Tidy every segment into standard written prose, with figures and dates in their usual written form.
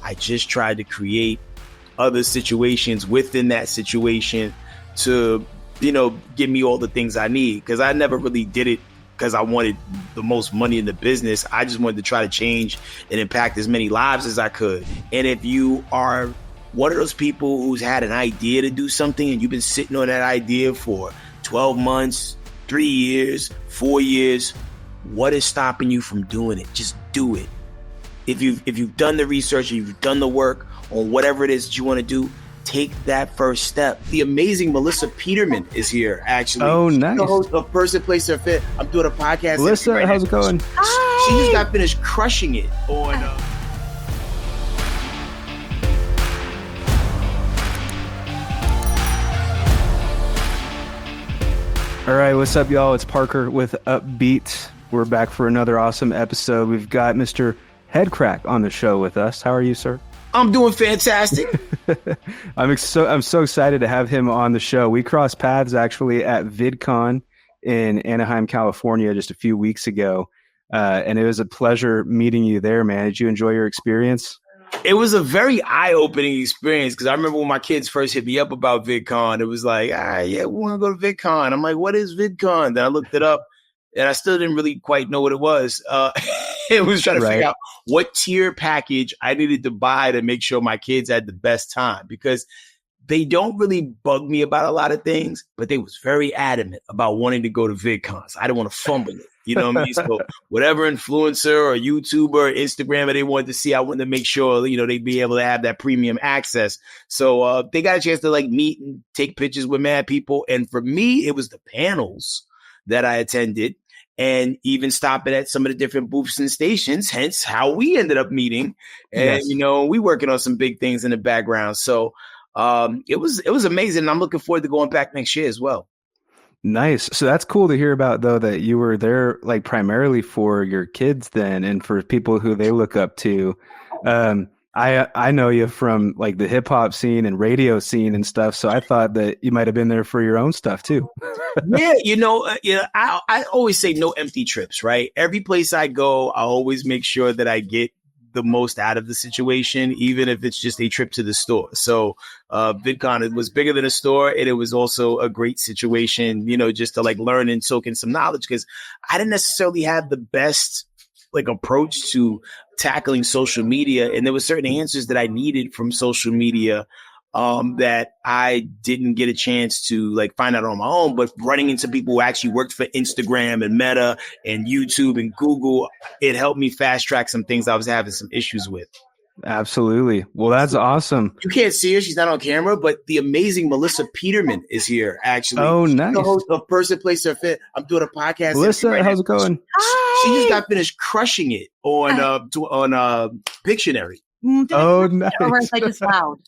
I just tried to create other situations within that situation to, give me all the things I need. Because I never really did it because I wanted the most money in the business. I just wanted to try to change and impact as many lives as I could. And if you are one of those people who's had an idea to do something and you've been sitting on that idea for 12 months, 3 years, 4 years, what is stopping you from doing it? Just do it. If you've done the research, and you've done the work on whatever it is that you want to do, take that first step. The amazing Melissa Peterman is here, actually. Oh, nice. She's the host of Person, Place, or Fit. I'm doing a podcast. Melissa, right how's it going? She just got finished crushing it on... All right, what's up, y'all? It's Parker with UPBEAT. We're back for another awesome episode. We've got Mr. Headkrack on the show with us. How are you, sir? I'm doing fantastic. I'm so excited to have him on the show. We crossed paths actually at VidCon in Anaheim, California, just a few weeks ago, and it was a pleasure meeting you there, man. Did you enjoy your experience? It was a very eye-opening experience because I remember when my kids first hit me up about VidCon, it was like, yeah, we want to go to VidCon. I'm like, what is VidCon? Then I looked it up, and I still didn't really quite know what it was. It was trying to figure out what tier package I needed to buy to make sure my kids had the best time, because they don't really bug me about a lot of things, but they was very adamant about wanting to go to VidCon. So I didn't want to fumble it. You know what I mean? So whatever influencer or YouTuber or Instagrammer they wanted to see, I wanted to make sure, they'd be able to have that premium access. So they got a chance to meet and take pictures with mad people. And for me, it was the panels that I attended and even stopping at some of the different booths and stations, hence how we ended up meeting. And, Yes. We working on some big things in the background. So it was amazing. And I'm looking forward to going back next year as well. Nice. So that's cool to hear about, though, that you were there primarily for your kids then and for people who they look up to. I know you from the hip hop scene and radio scene and stuff. So I thought that you might have been there for your own stuff too. I always say no empty trips, right? Every place I go, I always make sure that I get the most out of the situation, even if it's just a trip to the store. So VidCon, it was bigger than a store, and it was also a great situation, just to learn and soak in some knowledge, because I didn't necessarily have the best approach to tackling social media, and there were certain answers that I needed from social media that I didn't get a chance to find out on my own. But running into people who actually worked for Instagram and Meta and YouTube and Google, it helped me fast track some things I was having some issues with. Absolutely. Well, that's awesome. You can't see her. She's not on camera, but the amazing Melissa Peterman is here, actually. Oh, nice. She's the host of Person, Place, or Fit. I'm doing a podcast. Melissa, how's it going? She just got finished crushing it on Pictionary. Oh, nice. Or was I just loud?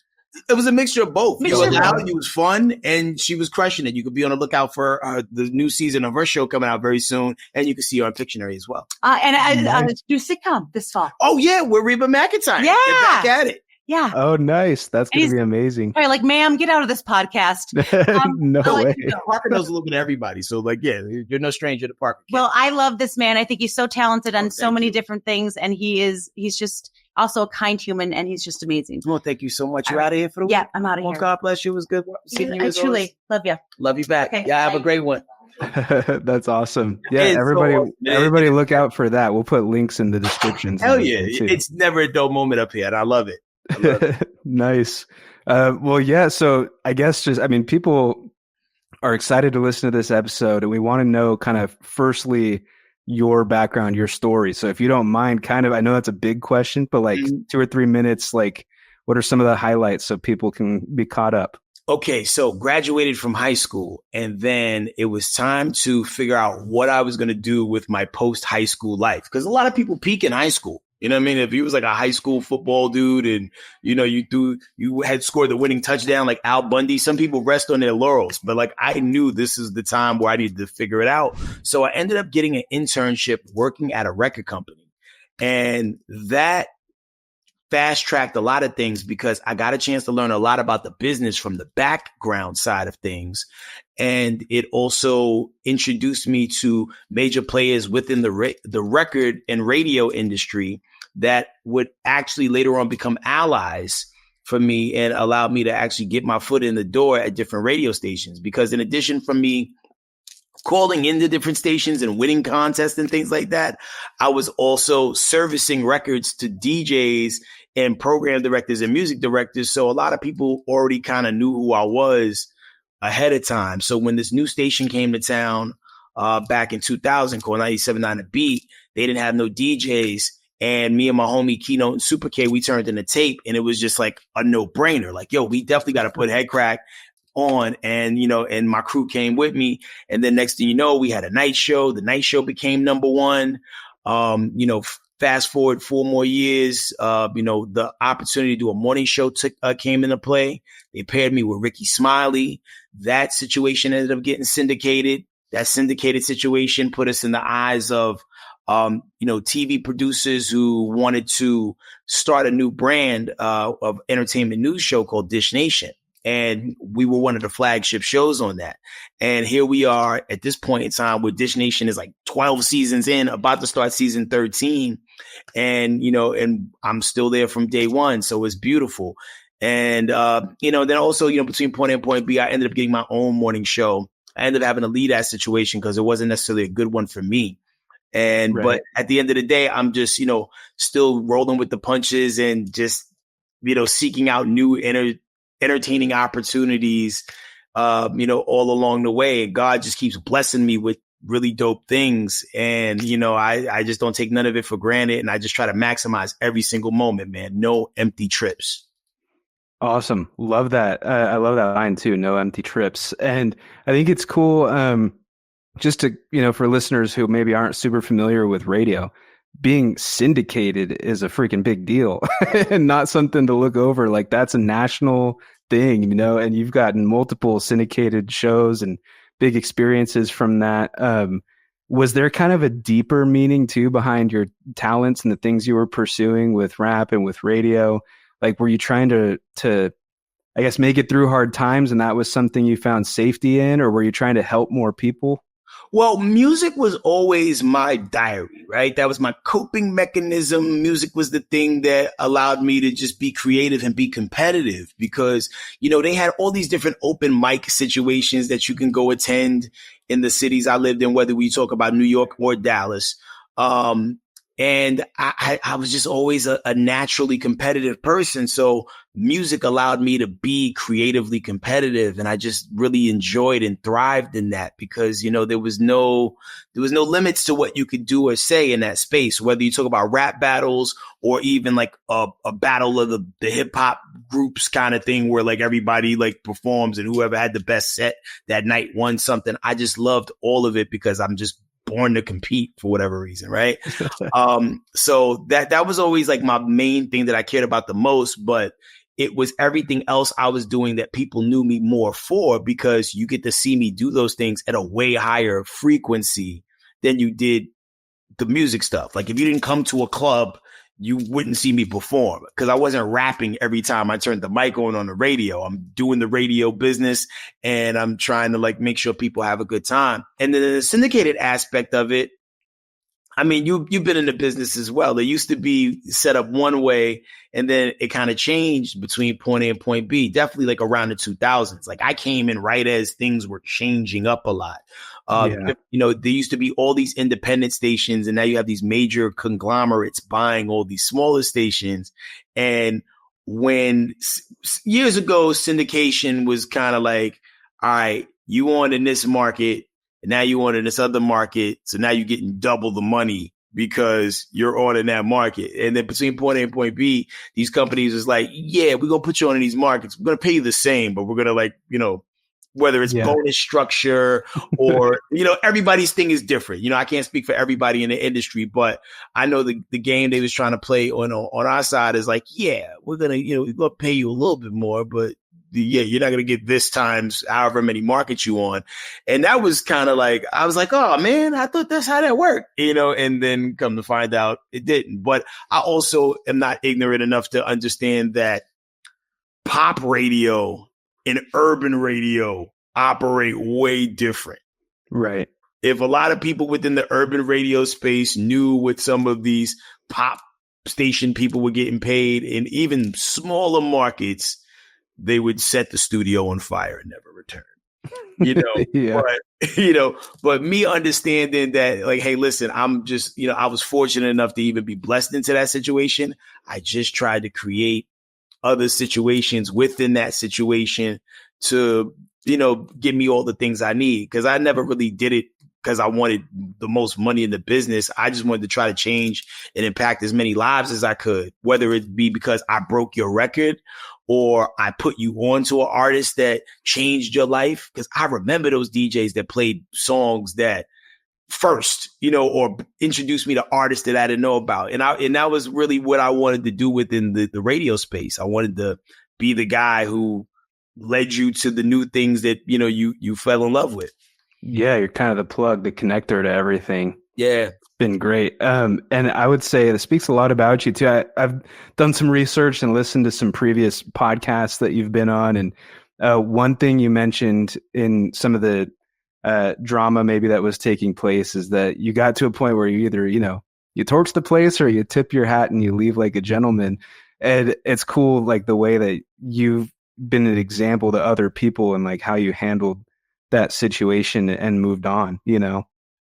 It was a mixture of both. Mixture of loud, it was fun, and she was crushing it. You could be on the lookout for the new season of her show coming out very soon, and you can see her on Pictionary as well. And I do sitcom this fall. Oh, yeah, we're Reba McEntire. Yeah. Get back at it. Yeah. Oh, nice. That's going to be amazing. All right, ma'am, get out of this podcast. No way. Parker knows a little bit of everybody. So, you're no stranger to Parker. Well, I love this man. I think he's so talented on so many different things. And he's just also a kind human, and he's just amazing. Well, thank you so much. You're out of here for the week? Yeah, I'm out of here. God bless you. It was good seeing you. I truly love you. Love you back. Okay, yeah, have a great one. That's awesome. Yeah, It's everybody look out for that. We'll put links in the descriptions. Hell yeah. It's never a dull moment up here, and I love it. Nice. Well, yeah. So I guess people are excited to listen to this episode, and we want to know kind of firstly your background, your story. So if you don't mind, I know that's a big question, but 2 or 3 minutes, what are some of the highlights so people can be caught up? Okay, so graduated from high school, and then it was time to figure out what I was going to do with my post-high school life, because a lot of people peak in high school. You know what I mean? If you was a high school football dude and, you had scored the winning touchdown like Al Bundy, some people rest on their laurels. But I knew this is the time where I needed to figure it out. So I ended up getting an internship working at a record company. And that fast tracked a lot of things because I got a chance to learn a lot about the business from the background side of things. And it also introduced me to major players within the record and radio industry that would actually later on become allies for me and allow me to actually get my foot in the door at different radio stations. Because in addition from me calling into different stations and winning contests and things like that, I was also servicing records to DJs and program directors and music directors. So a lot of people already kind of knew who I was ahead of time. So when this new station came to town back in 2000 called 97.9 The Beat, they didn't have no DJs. And me and my homie Keynote and Super K, we turned in a tape, and it was just like a no-brainer. Like, yo, we definitely got to put Headkrack on. And, you know, and my crew came with me. And then next thing you know, we had a night show. The night show became number one. You know, fast forward 4 more years, you know, the opportunity to do a morning show came into play. They paired me with Ricky Smiley. That situation ended up getting syndicated. That syndicated situation put us in the eyes of, you know, TV producers who wanted to start a new brand of entertainment news show called Dish Nation. And we were one of the flagship shows on that. And here we are at this point in time where Dish Nation is like 12 seasons in, about to start season 13. And, you know, and I'm still there from day one. So it's beautiful. And, you know, then also, you know, between point A and point B, I ended up getting my own morning show. I ended up having to lead that situation because it wasn't necessarily a good one for me. And, Right. but at the end of the day, I'm just, you know, still rolling with the punches and just, you know, seeking out new entertaining opportunities, you know, all along the way. And God just keeps blessing me with really dope things. And, you know, I just don't take none of it for granted. And I just try to maximize every single moment, man. No empty trips. Awesome. Love that. I love that line too. No empty trips. And I think it's cool. Just to, you know, for listeners who maybe aren't super familiar with radio, being syndicated is a freaking big deal and not something to look over. Like, that's a national thing, you know, and you've gotten multiple syndicated shows and big experiences from that. Was there kind of a deeper meaning too behind your talents and the things you were pursuing with rap and with radio? Like, were you trying to I guess, make it through hard times and that was something you found safety in, or were you trying to help more people? Well, music was always my diary, right? That was my coping mechanism. Music was the thing that allowed me to just be creative and be competitive because, you know, they had all these different open mic situations that you can go attend in the cities I lived in, whether we talk about New York or Dallas. And I was just always a naturally competitive person. So music allowed me to be creatively competitive. And I just really enjoyed and thrived in that because, you know, there was no limits to what you could do or say in that space, whether you talk about rap battles or even like a battle of the hip hop groups kind of thing where like everybody like performs and whoever had the best set that night won something. I just loved all of it because I'm just born to compete for whatever reason. Right. So that was always like my main thing that I cared about the most, but it was everything else I was doing that people knew me more for because you get to see me do those things at a way higher frequency than you did the music stuff. Like if you didn't come to a club, you wouldn't see me perform because I wasn't rapping every time I turned the mic on the radio. I'm doing the radio business and I'm trying to like make sure people have a good time. And then the syndicated aspect of it, I mean, you've been in the business as well. It used to be set up one way and then it kind of changed between point A and point B, definitely like around the 2000s. Like I came in right as things were changing up a lot. You know, there used to be all these independent stations and now you have these major conglomerates buying all these smaller stations. And when years ago, syndication was kind of like, all right, you on in this market and now you on in this other market. So now you're getting double the money because you're on in that market. And then between point A and point B, these companies is like, yeah, we're going to put you on in these markets. We're going to pay you the same, but we're going to like, you know, whether it's bonus structure or, you know, everybody's thing is different. You know, I can't speak for everybody in the industry, but I know the game they was trying to play on our side is like, yeah, we're going to, you know, we're going to pay you a little bit more, but yeah, you're not going to get this times however many markets you on. And that was kind of like, I was like, oh man, I thought that's how that worked, you know, and then come to find out it didn't. But I also am not ignorant enough to understand that pop radio and urban radio operate way different. Right. If a lot of people within the urban radio space knew what some of these pop station people were getting paid. In even smaller markets, they would set the studio on fire and never return. Yeah. But me understanding that, like, hey, listen, I'm just, I was fortunate enough to even be blessed into that situation. I just tried to create other situations within that situation to, give me all the things I need. Cause I never really did it because I wanted the most money in the business. I just wanted to try to change and impact as many lives as I could, whether it be because I broke your record or I put you on to an artist that changed your life. Cause I remember those DJs that played songs that first, or introduced me to artists that I didn't know about. And that was really what I wanted to do within the radio space. I wanted to be the guy who led you to the new things that, you fell in love with. Yeah, you're kind of the plug, the connector to everything. Yeah. It's been great. And I would say it speaks a lot about you too. I've done some research and listened to some previous podcasts that you've been on. And one thing you mentioned in some of the drama maybe that was taking place is that you got to a point where you either, you torch the place or you tip your hat and you leave like a gentleman. And it's cool, like the way that you've been an example to other people and like how you handled that situation and moved on,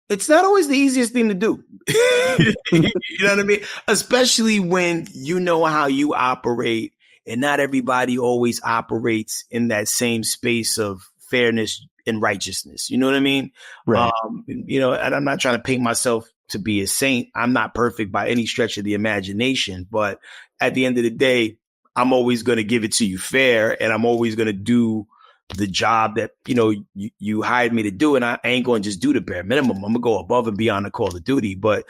It's not always the easiest thing to do. You know what I mean? Especially when you know how you operate and not everybody always operates in that same space of fairness and righteousness. You know what I mean? Right. And I'm not trying to paint myself to be a saint. I'm not perfect by any stretch of the imagination, but at the end of the day, I'm always going to give it to you fair, and I'm always going to do the job that, you hired me to do. And I ain't going to just do the bare minimum. I'm gonna go above and beyond the call of duty. But,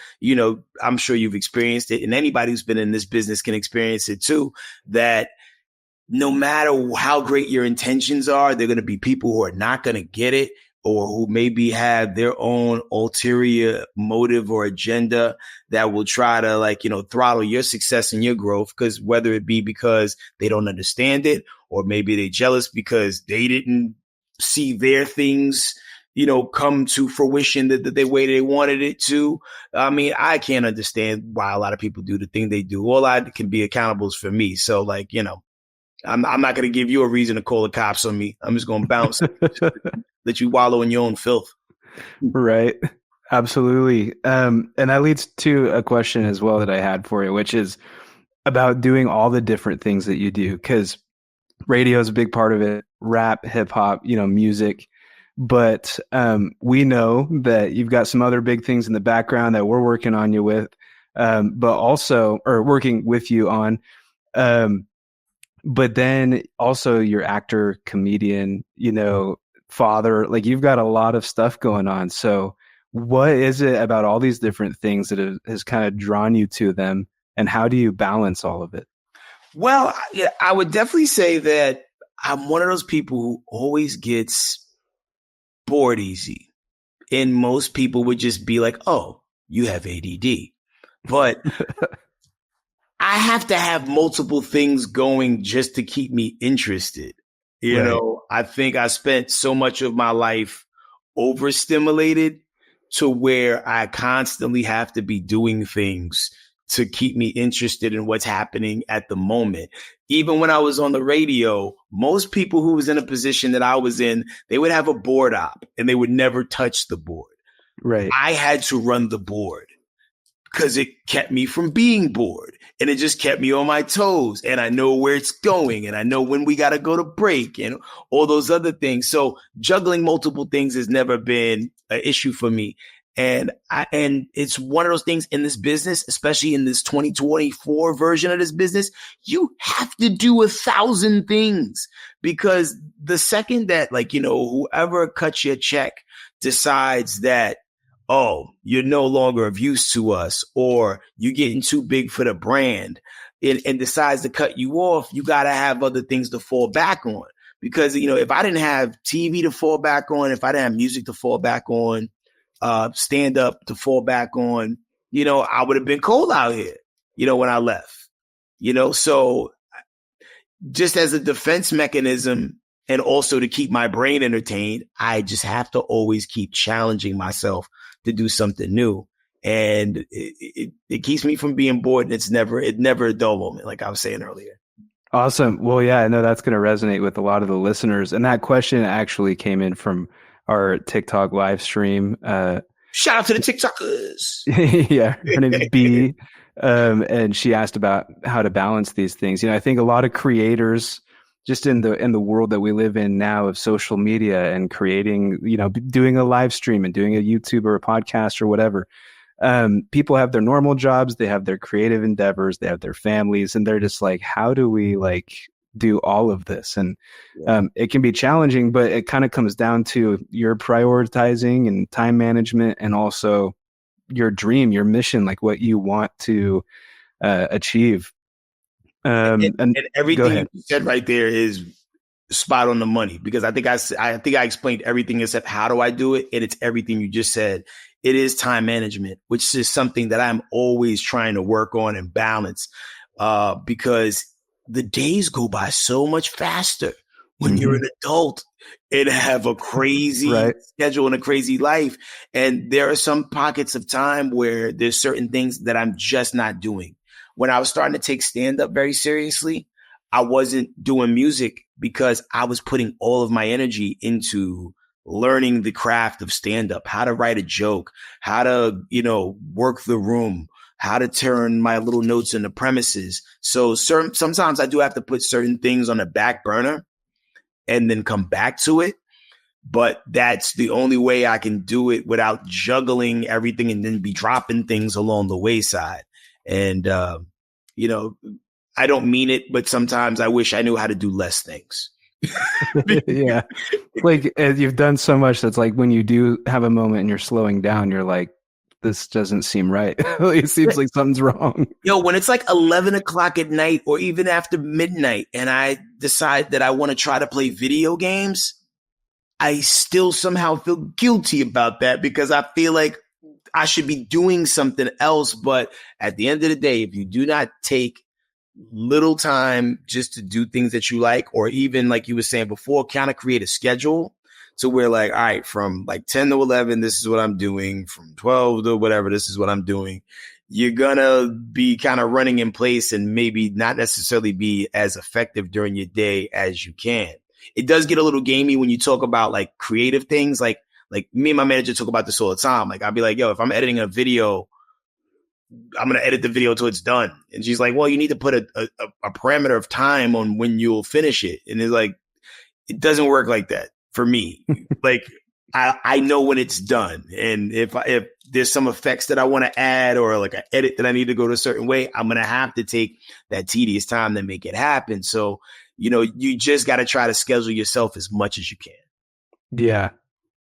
I'm sure you've experienced it, and anybody who's been in this business can experience it too, that no matter how great your intentions are, there are going to be people who are not going to get it, or who maybe have their own ulterior motive or agenda that will try to throttle your success and your growth. Because whether it be because they don't understand it, or maybe they're jealous because they didn't see their things, come to fruition the way they wanted it to. I mean, I can't understand why a lot of people do the thing they do. All I can be accountable is for me. So I'm not going to give you a reason to call the cops on me. I'm just going to bounce, let you wallow in your own filth. Right. Absolutely. And that leads to a question as well that I had for you, which is about doing all the different things that you do. Because radio is a big part of it, rap, hip hop, music. But we know that you've got some other big things in the background that we're working on you with, or working with you on. But then also you're actor, comedian, father, like you've got a lot of stuff going on. So what is it about all these different things that has kind of drawn you to them, and how do you balance all of it? Well, I would definitely say that I'm one of those people who always gets bored easy. And most people would just be like, oh, you have ADD. But I have to have multiple things going just to keep me interested. I think I spent so much of my life overstimulated to where I constantly have to be doing things to keep me interested in what's happening at the moment. Even when I was on the radio, most people who was in a position that I was in, they would have a board op and they would never touch the board. Right. I had to run the board because it kept me from being bored, and it just kept me on my toes, and I know where it's going, and I know when we got to go to break and all those other things. So juggling multiple things has never been an issue for me. And it's one of those things in this business, especially in this 2024 version of this business, you have to do 1,000 things, because the second that whoever cuts your check decides that, oh, you're no longer of use to us, or you're getting too big for the brand, and decides to cut you off, you got to have other things to fall back on. Because, if I didn't have TV to fall back on, if I didn't have music to fall back on, stand up to fall back on, I would have been cold out here, when I left, so just as a defense mechanism, and also to keep my brain entertained, I just have to always keep challenging myself to do something new. And it keeps me from being bored. And it's never a dull moment, like I was saying earlier. Awesome. Well, yeah, I know that's going to resonate with a lot of the listeners. And that question actually came in from our TikTok live stream. Shout out to the TikTokers. Yeah, her name is B. And she asked about how to balance these things. I think a lot of creators, just in the world that we live in now of social media and creating, doing a live stream and doing a YouTube or a podcast or whatever, people have their normal jobs, they have their creative endeavors, they have their families, and they're just like, how do we do all of this? And it can be challenging, but it kind of comes down to your prioritizing and time management, and also your dream, your mission, like what you want to achieve. And everything you said right there is spot on the money, because I think I explained everything except how do I do it, and it's everything you just said. It is time management, which is something that I'm always trying to work on and balance, because the days go by so much faster when you're an adult and have a crazy schedule and a crazy life. And there are some pockets of time where there's certain things that I'm just not doing. When I was starting to take stand-up very seriously, I wasn't doing music because I was putting all of my energy into learning the craft of stand-up, how to write a joke, how to, work the room, how to turn my little notes into premises. So sometimes I do have to put certain things on the back burner and then come back to it. But that's the only way I can do it without juggling everything and then be dropping things along the wayside. And, I don't mean it, but sometimes I wish I knew how to do less things. Yeah. Like you've done so much that's like when you do have a moment and you're slowing down, you're like, this doesn't seem right. It seems like something's wrong. When it's like 11 o'clock at night or even after midnight and I decide that I want to try to play video games, I still somehow feel guilty about that because I feel like I should be doing something else. But at the end of the day, if you do not take little time just to do things that you like, or even like you were saying before, kind of create a schedule to where like, all right, from like 10 to 11, this is what I'm doing. From 12 to whatever, this is what I'm doing. You're gonna be kind of running in place and maybe not necessarily be as effective during your day as you can. It does get a little gamey when you talk about like creative things. Like me and my manager talk about this all the time. Like I'll be like, if I'm editing a video, I'm going to edit the video till it's done. And she's like, well, you need to put a parameter of time on when you'll finish it. And it's like, it doesn't work like that for me. Like I know when it's done. And if there's some effects that I want to add or like an edit that I need to go to a certain way, I'm going to have to take that tedious time to make it happen. So, you just got to try to schedule yourself as much as you can. Yeah,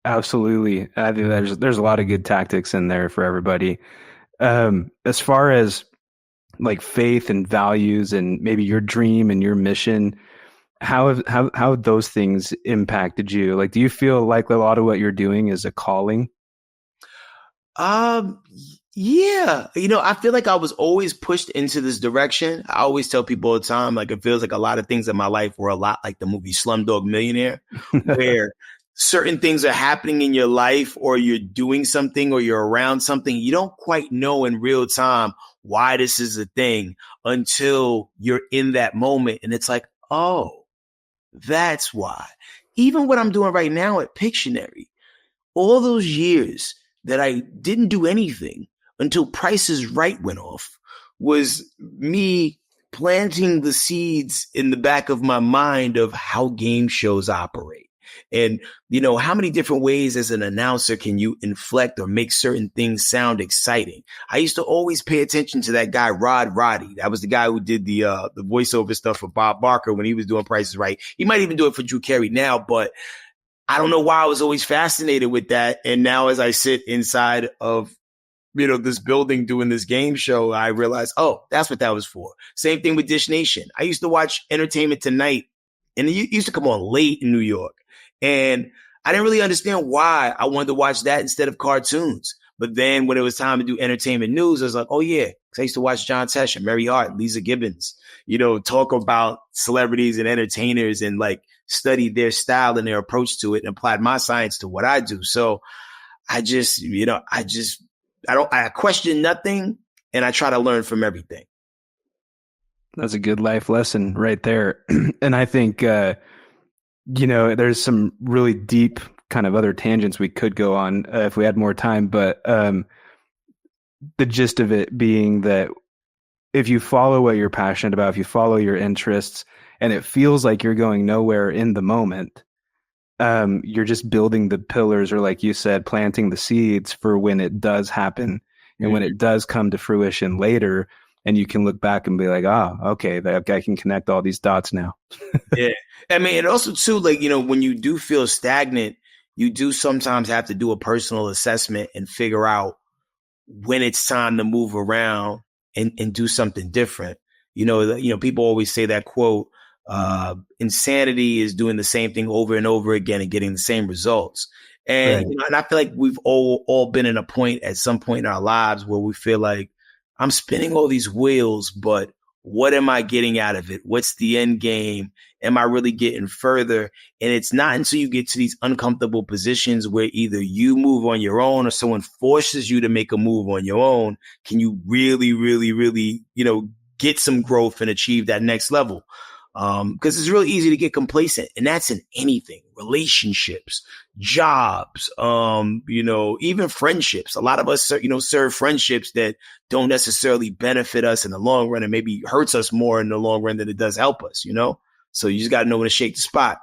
absolutely. I think there's a lot of good tactics in there for everybody. As far as like faith and values and maybe your dream and your mission, how have those things impacted you? Like, do you feel like a lot of what you're doing is a calling? Yeah. I feel like I was always pushed into this direction. I always tell people all the time, like, it feels like a lot of things in my life were a lot like the movie Slumdog Millionaire, where certain things are happening in your life or you're doing something or you're around something. You don't quite know in real time why this is a thing until you're in that moment. And it's like, oh, that's why. Even what I'm doing right now at Pictionary, all those years that I didn't do anything until Price is Right went off was me planting the seeds in the back of my mind of how game shows operate. And, how many different ways as an announcer can you inflect or make certain things sound exciting? I used to always pay attention to that guy, Rod Roddy. That was the guy who did the voiceover stuff for Bob Barker when he was doing Price is Right. He might even do it for Drew Carey now, but I don't know why I was always fascinated with that. And now as I sit inside of, this building doing this game show, I realized, oh, that's what that was for. Same thing with Dish Nation. I used to watch Entertainment Tonight, and it used to come on late in New York. And I didn't really understand why I wanted to watch that instead of cartoons. But then when it was time to do entertainment news, I was like, oh, yeah, because I used to watch John Tesh and Mary Hart, Lisa Gibbons, talk about celebrities and entertainers and like study their style and their approach to it and applied my science to what I do. So I just I question nothing, and I try to learn from everything. That's a good life lesson right there. And I think, there's some really deep kind of other tangents we could go on if we had more time. But the gist of it being that if you follow what you're passionate about, if you follow your interests, and it feels like you're going nowhere in the moment, you're just building the pillars, or like you said, planting the seeds for when it does happen. And when it does come to fruition later, and you can look back and be like, okay, I can connect all these dots now. Yeah. I mean, and also too, like, when you do feel stagnant, you do sometimes have to do a personal assessment and figure out when it's time to move around and do something different. People always say that quote, insanity is doing the same thing over and over again and getting the same results. And, Right. and I feel like we've all been in a point at some point in our lives where we feel like I'm spinning all these wheels, but what am I getting out of it? What's the end game? Am I really getting further? And it's not until you get to these uncomfortable positions where either you move on your own or someone forces you to make a move on your own, can you really, really, really, get some growth and achieve that next level. Because it's really easy to get complacent, and that's in anything, relationships, jobs, even friendships. A lot of us, serve friendships that don't necessarily benefit us in the long run and maybe hurts us more in the long run than it does help us, So you just got to know when to shake the spot.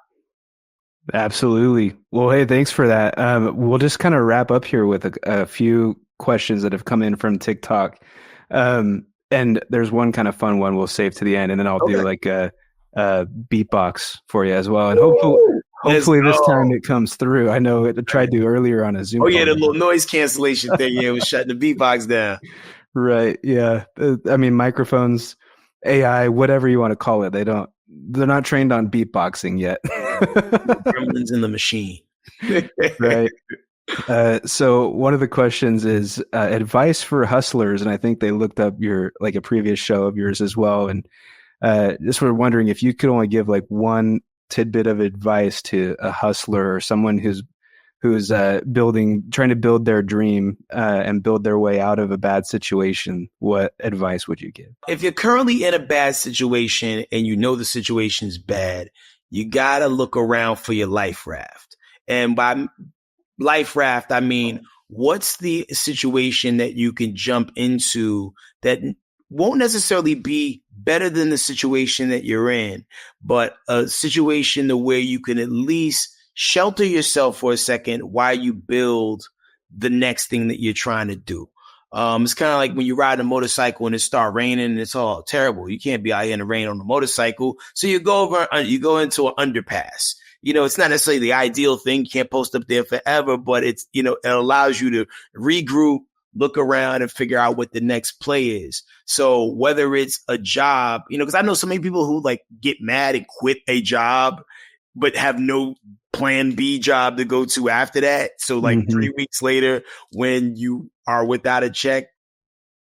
Absolutely. Well, hey, thanks for that. We'll just kind of wrap up here with a few questions that have come in from TikTok. And there's one kind of fun one we'll save to the end, and then I'll do like a beatbox for you as well. And hopefully this time it comes through. I know it tried to earlier on a Zoom. Oh yeah, the little noise cancellation thing. Yeah, it was shutting the beatbox down. Right. Yeah. I mean, microphones, AI, whatever you want to call it, they're not trained on beatboxing yet. Gremlins in the machine. Right. So one of the questions is advice for hustlers, and I think they looked up a previous show of yours as well, and just were wondering if you could only give like one tidbit of advice to a hustler or someone who's trying to build their dream and build their way out of a bad situation. What advice would you give? If you're currently in a bad situation and you know the situation's bad, you got to look around for your life raft. And by life raft, I mean, what's the situation that you can jump into that won't necessarily be better than the situation that you're in, but a situation to where you can at least shelter yourself for a second while you build the next thing that you're trying to do. It's kind of like when you ride a motorcycle and it starts raining and it's all terrible. You can't be out here in the rain on a motorcycle. So you go into an underpass. It's not necessarily the ideal thing. You can't post up there forever, but it's, it allows you to regroup, look around and figure out what the next play is. So whether it's a job, because I know so many people who like get mad and quit a job, but have no plan B job to go to after that. So like 3 weeks later, when you are without a check,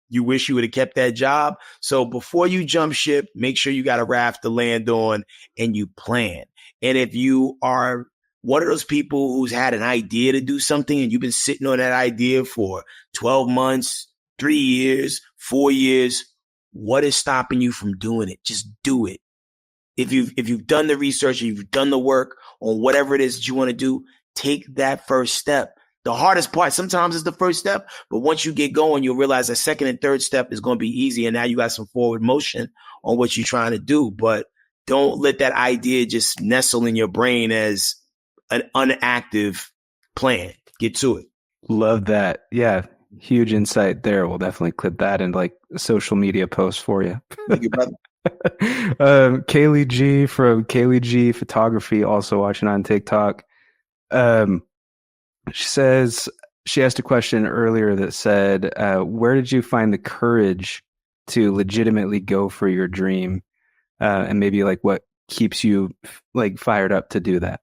you wish you would have kept that job. So before you jump ship, make sure you got a raft to land on and you plan. And if you are one of those people who's had an idea to do something and you've been sitting on that idea for 12 months, 3 years, 4 years, what is stopping you from doing it? Just do it. If you've done the research, you've done the work on whatever it is that you want to do, take that first step. The hardest part sometimes is the first step, but once you get going, you'll realize the second and third step is going to be easy. And now you got some forward motion on what you're trying to do, but don't let that idea just nestle in your brain as an unactive plan. Get to it. Love that. Yeah. Huge insight there. We'll definitely clip that in like a social media post for you. Thank you, brother. Kaylee G from Kaylee G Photography, also watching on TikTok. She says she asked a question earlier that said, where did you find the courage to legitimately go for your dream? And maybe like what keeps you like fired up to do that?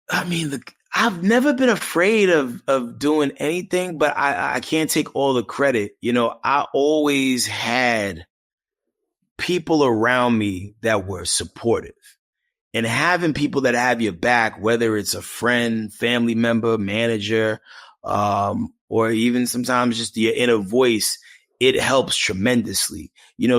I mean, I've never been afraid of doing anything, but I can't take all the credit. I always had people around me that were supportive, and having people that have your back, whether it's a friend, family member, manager, or even sometimes just your inner voice, it helps tremendously.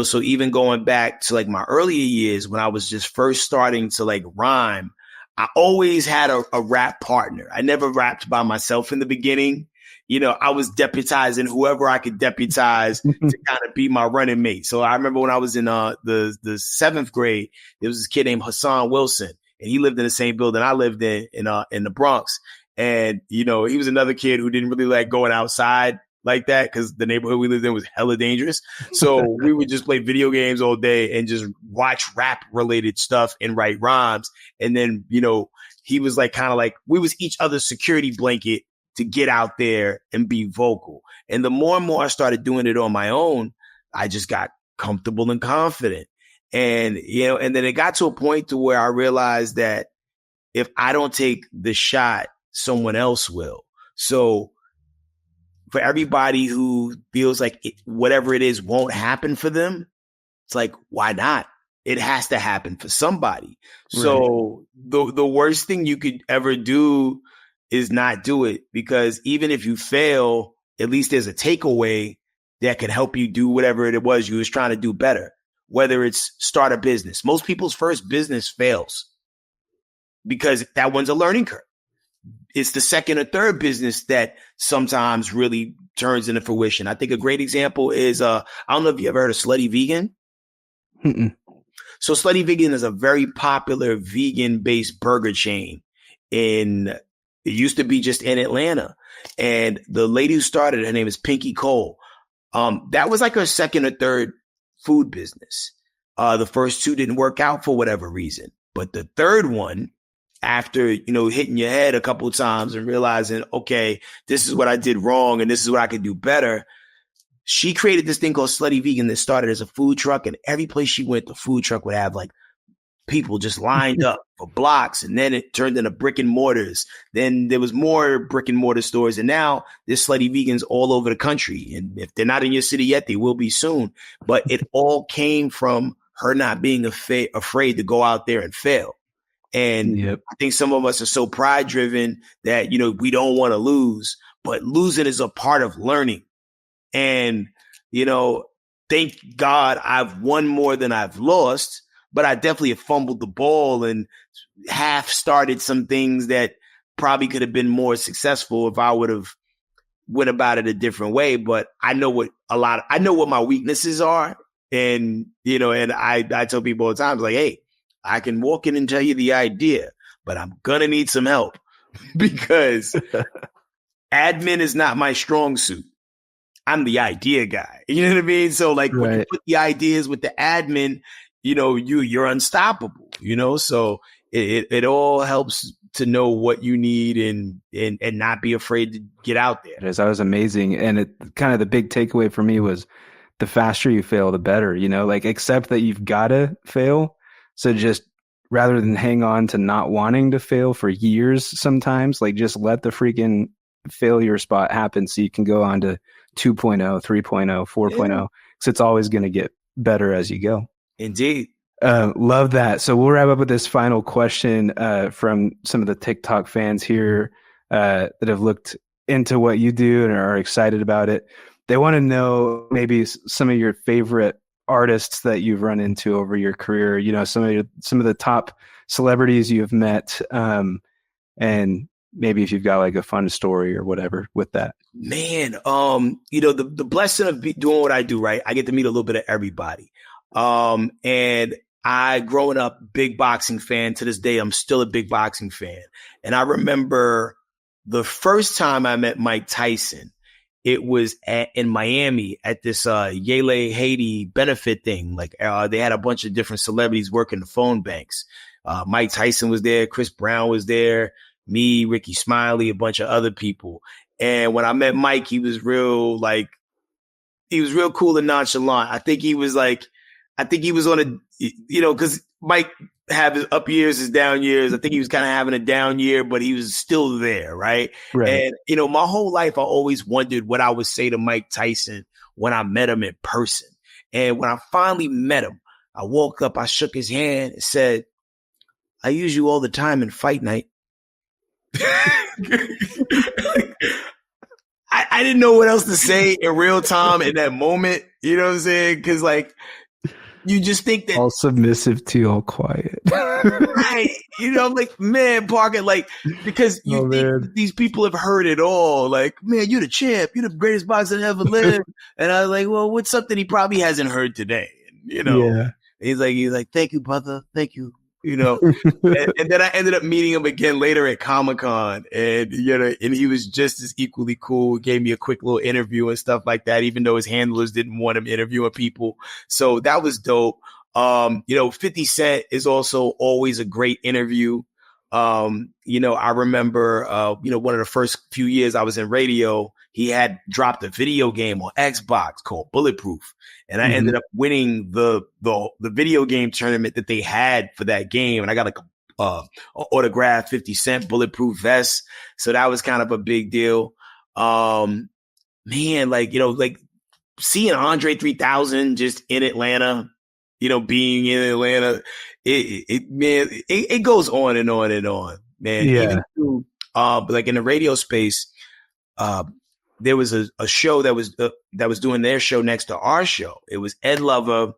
So even going back to like my earlier years when I was just first starting to like rhyme, I always had a rap partner. I never rapped by myself in the beginning. I was deputizing whoever I could deputize to kind of be my running mate. So I remember when I was in the 7th grade, there was this kid named Hassan Wilson, and he lived in the same building I lived in the Bronx. And, he was another kid who didn't really like going outside like that because the neighborhood we lived in was hella dangerous. So we would just play video games all day and just watch rap related stuff and write rhymes. And then, he was like kind of like we was each other's security blanket to get out there and be vocal. And the more and more I started doing it on my own, I just got comfortable and confident. And, and then it got to a point to where I realized that if I don't take the shot, someone else will. So for everybody who feels like whatever it is won't happen for them, it's like, why not? It has to happen for somebody. Right. So the worst thing you could ever do is not do it, because even if you fail, at least there's a takeaway that can help you do whatever it was you was trying to do better, whether it's start a business. Most people's first business fails because that one's a learning curve. It's the second or third business that sometimes really turns into fruition. I think a great example is, I don't know if you ever heard of Slutty Vegan. Mm-mm. So Slutty Vegan is a very popular vegan-based burger chain it used to be just in Atlanta. And the lady who started it, her name is Pinky Cole. That was like her second or third food business. The first two didn't work out for whatever reason. But the third one, after, hitting your head a couple of times and realizing, okay, this is what I did wrong and this is what I could do better, she created this thing called Slutty Vegan that started as a food truck. And every place she went, the food truck would have like people just lined up for blocks. And then it turned into brick and mortars. Then there was more brick and mortar stores. And now there's Slutty Vegans all over the country. And if they're not in your city yet, they will be soon. But it all came from her not being afraid to go out there and fail. And yep. I think some of us are so pride driven that, we don't want to lose, but losing is a part of learning. And, thank God I've won more than I've lost, but I definitely have fumbled the ball and half started some things that probably could have been more successful if I would have went about it a different way. But I know what my weaknesses are. And, and I tell people all the time, like, hey, I can walk in and tell you the idea, but I'm going to need some help because admin is not my strong suit. I'm the idea guy. You know what I mean? So like when you put the ideas with the admin, you're unstoppable, so it all helps to know what you need and not be afraid to get out there. That was amazing. And it kind of the big takeaway for me was the faster you fail, the better, like accept that you've got to fail. So just rather than hang on to not wanting to fail for years, sometimes like just let the freaking failure spot happen so you can go on to 2.0, 3.0, 4.0, because it's always going to get better as you go. Indeed. Love that. So we'll wrap up with this final question from some of the TikTok fans here that have looked into what you do and are excited about it. They want to know maybe some of your favorite artists that you've run into over your career, some of the top celebrities you've met, and maybe if you've got like a fun story or whatever with that. Man, the blessing of doing what I do, right? I get to meet a little bit of everybody. And I, growing up, big boxing fan. To this day, I'm still a big boxing fan. And I remember the first time I met Mike Tyson, it was in Miami at this Yale Haiti benefit thing. Like they had a bunch of different celebrities working the phone banks. Mike Tyson was there. Chris Brown was there. Me, Ricky Smiley, a bunch of other people. And when I met Mike, he was real cool and nonchalant. I think he was on a, because Mike have his up years, his down years. I think he was kind of having a down year, but he was still there, right? And, my whole life, I always wondered what I would say to Mike Tyson when I met him in person. And when I finally met him, I woke up, I shook his hand and said, I use you all the time in fight night. I didn't know what else to say in real time in that moment. You know what I'm saying? Because like you just think that all submissive to all quiet. right. You know, like, man, Parker, like, because you think these people have heard it all. Like, man, you're the champ. You're the greatest boxer that ever lived. And I was like, well, what's something he probably hasn't heard today? You know, yeah. He's like, thank you, brother. Thank you. You know, and then I ended up meeting him again later at Comic-Con, and you know, and he was just as equally cool. Gave me a quick little interview and stuff like that, even though his handlers didn't want him interviewing people. So that was dope. You know, 50 Cent is also always a great interview. You know, I remember, you know, one of the first few years I was in radio, he had dropped a video game on Xbox called Bulletproof. And I ended up winning the video game tournament that they had for that game. And I got a autographed 50 Cent Bulletproof vest. So that was kind of a big deal. Man, like, you know, like seeing Andre 3000 just in Atlanta, you know, being in Atlanta, it goes on and on and on, man. Yeah. Even through, like in the radio space, there was a show that was doing their show next to our show. It was Ed Lover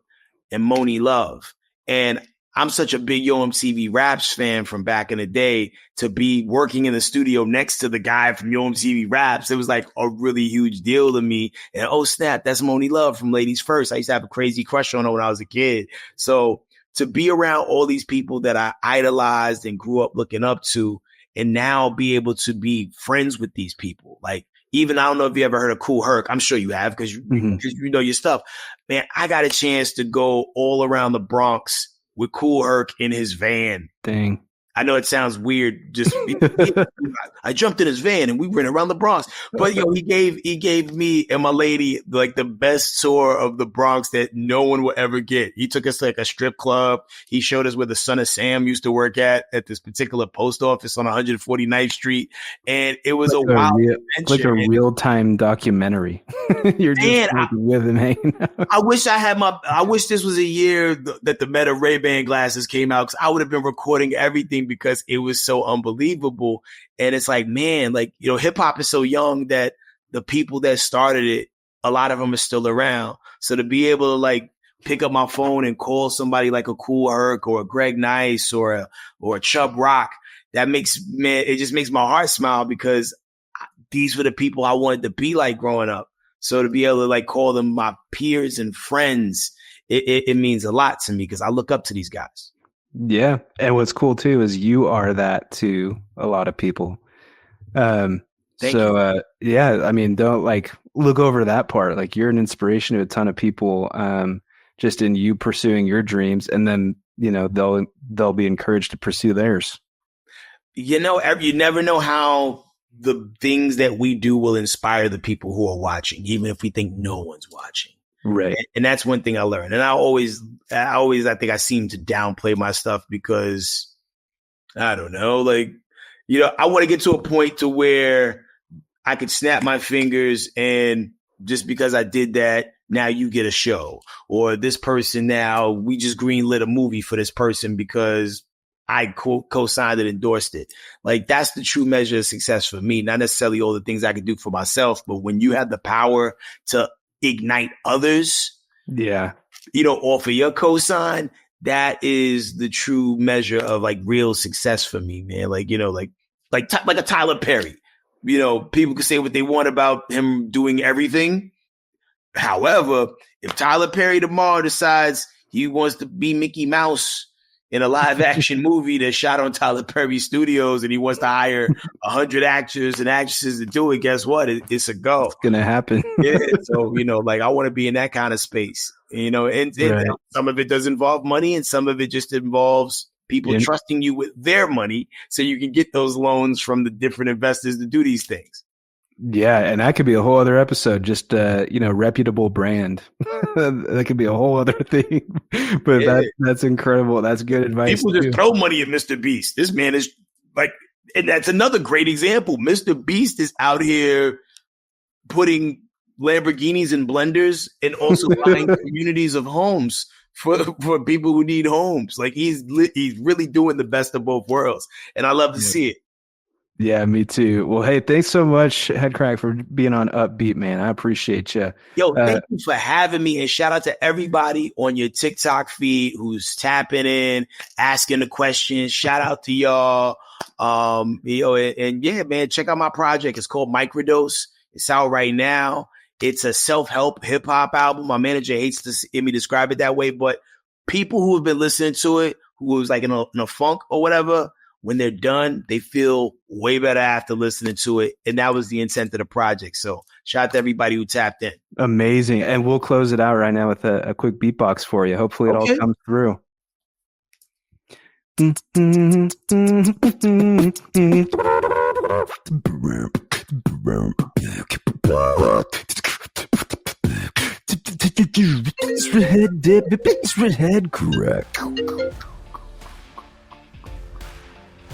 and Moni Love. And I'm such a big Yo MTV Raps fan from back in the day, to be working in the studio next to the guy from Yo MTV Raps. It was like a really huge deal to me. And oh snap, that's Moni Love from Ladies First. I used to have a crazy crush on her when I was a kid. So to be around all these people that I idolized and grew up looking up to, and now be able to be friends with these people, like, even, I don't know if you ever heard of Kool Herc. I'm sure you have, because you know your stuff. Man, I got a chance to go all around the Bronx with Kool Herc in his van. Dang. I know it sounds weird. Just I jumped in his van and we went around the Bronx. But yo, he gave me and my lady like the best tour of the Bronx that no one will ever get. He took us to like a strip club. He showed us where the son of Sam used to work at this particular post office on 149th Street, and it was like a wild adventure. Like a real-time documentary. You're just with him hanging out. I wish this was a year that the Meta Ray-Ban glasses came out, because I would have been recording everything, because it was so unbelievable. And it's like, man, like, you know, hip hop is so young that the people that started it, a lot of them are still around. So to be able to like pick up my phone and call somebody like a Kool Herc or a Greg Nice or a Chubb Rock, it just makes my heart smile, because these were the people I wanted to be like growing up. So to be able to like call them my peers and friends, it means a lot to me, because I look up to these guys. Yeah. And what's cool too is you are that to a lot of people. Yeah, I mean, don't like look over that part. Like, you're an inspiration to a ton of people, just in you pursuing your dreams, and then, you know, they'll be encouraged to pursue theirs. You know, you never know how the things that we do will inspire the people who are watching, even if we think no one's watching. Right. And that's one thing I learned. And I think I seem to downplay my stuff, because I don't know, like, you know, I want to get to a point to where I could snap my fingers and just because I did that, now you get a show, or this person, now we just greenlit a movie for this person because I co-signed and endorsed it. Like, that's the true measure of success for me. Not necessarily all the things I could do for myself, but when you have the power to ignite others, yeah, you know, off of your cosign, that is the true measure of like real success for me, man. Like, you know, like a Tyler Perry. You know, people can say what they want about him doing everything. However, if Tyler Perry tomorrow decides he wants to be Mickey Mouse in a live action movie that's shot on Tyler Perry Studios, and he wants to hire 100 actors and actresses to do it, guess what? It's a go. It's going to happen. Yeah. So, you know, like, I want to be in that kind of space, you know, and some of it does involve money, and some of it just involves people trusting you with their money so you can get those loans from the different investors to do these things. Yeah, and that could be a whole other episode. Just you know, reputable brand. That could be a whole other thing. But that's incredible. That's good advice. People just throw money at Mr. Beast. This man is like, and that's another great example. Mr. Beast is out here putting Lamborghinis in blenders and also buying communities of homes for people who need homes. Like, he's really doing the best of both worlds, and I love to see it. Yeah, me too. Well, hey, thanks so much, Headcrack, for being on Upbeat, man. I appreciate you. Yo, thank you for having me, and shout out to everybody on your TikTok feed who's tapping in, asking the questions. Shout out to y'all. And yeah, man, check out my project. It's called Microdose. It's out right now. It's a self-help hip hop album. My manager hates to hear me describe it that way, but people who have been listening to it, who was like in a funk or whatever, when they're done, they feel way better after listening to it. And that was the intent of the project. So shout out to everybody who tapped in. Amazing. And we'll close it out right now with a quick beatbox for you. Hopefully it all comes through. Headkrack.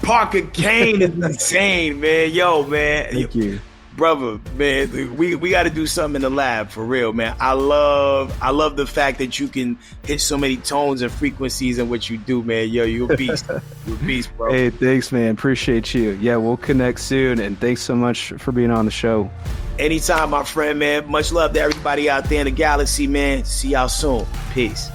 Parker Kane is insane, man. Yo, man. Thank you. Brother, man, we got to do something in the lab for real, man. I love the fact that you can hit so many tones and frequencies in what you do, man. Yo, you're a beast. You're a beast, bro. Hey, thanks, man. Appreciate you. Yeah, we'll connect soon, and thanks so much for being on the show. Anytime, my friend, man. Much love to everybody out there in the galaxy, man. See y'all soon. Peace.